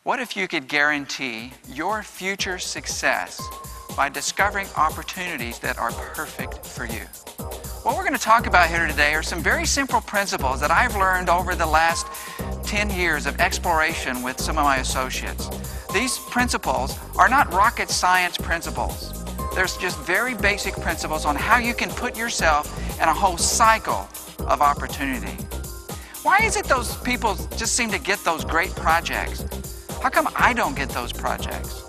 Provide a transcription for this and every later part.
What if you could guarantee your future success by discovering opportunities that are perfect for you? What we're going to talk about here today are some very simple principles that I've learned over the last 10 years of exploration with some of my associates. These principles are not rocket science principles. There's just very basic principles on how you can put yourself in a whole cycle of opportunity. Why is it those people just seem to get those great projects? How come I don't get those projects?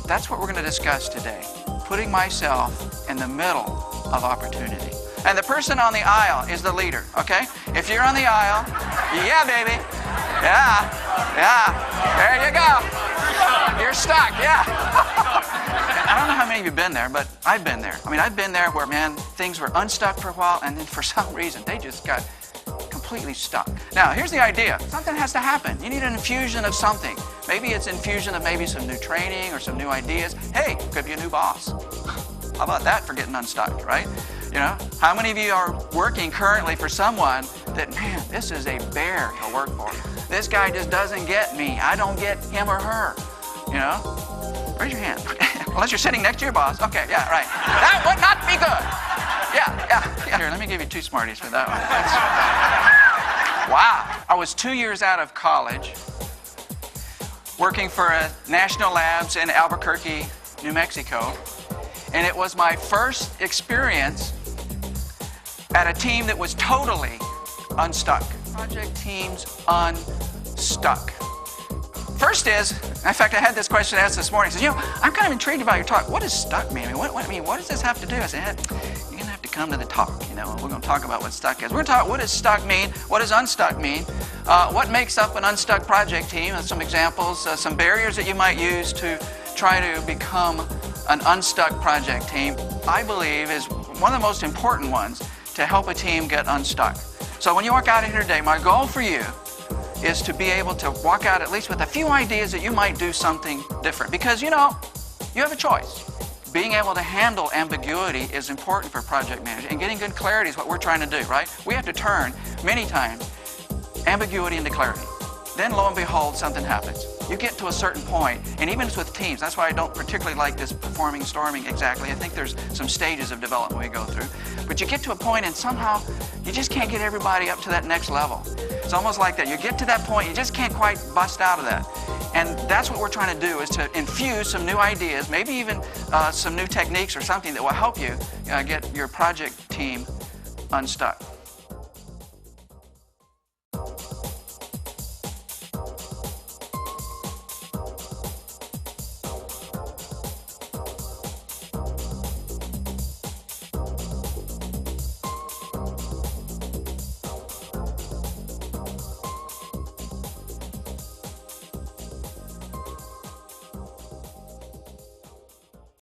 That's what we're going to discuss today. Putting myself in the middle of opportunity. And the person on the aisle is the leader, okay? If you're on the aisle, yeah, baby. Yeah. There you go. You're stuck, yeah. I don't know how many of you have been there, but I've been there. I mean, I've been there where, man, things were unstuck for a while, and then for some reason, they just got completely stuck. Now, here's the idea. Something has to happen. You need an infusion of something. Maybe it's infusion of maybe some new training or some new ideas. Hey, could be a new boss. How about that for getting unstuck, right? You know, how many of you are working currently for someone that, man, this is a bear to work for. This guy just doesn't get me. I don't get him or her, you know? Raise your hand. Unless you're sitting next to your boss. Okay, yeah, right. That would not be good. Yeah. Here, let me give you 2 Smarties for that one. Wow. I was 2 years out of college working for a national labs in Albuquerque, New Mexico. And it was my first experience at a team that was totally unstuck. Project teams unstuck. First is, in fact, I had this question asked this morning. He says, you know, I'm kind of intrigued about your talk. What does stuck mean? What does this have to do? I said, you're going to have to come to the talk. You know, we're going to talk about what stuck is. We're going to talk what does stuck mean? What does unstuck mean? What makes up an unstuck project team? Some examples, some barriers that you might use to try to become an unstuck project team, I believe, is one of the most important ones to help a team get unstuck. So when you walk out of here today, my goal for you is to be able to walk out at least with a few ideas that you might do something different. Because, you know, you have a choice. Being able to handle ambiguity is important for project managers, and getting good clarity is what we're trying to do, right? We have to turn, many times, ambiguity into clarity. Then, lo and behold, something happens. You get to a certain point, and even with teams, that's why I don't particularly like this performing storming exactly. I think there's some stages of development we go through. But you get to a point, and somehow you just can't get everybody up to that next level. It's almost like that. You get to that point, you just can't quite bust out of that. And that's what we're trying to do, is to infuse some new ideas, maybe even some new techniques or something that will help you get your project team unstuck.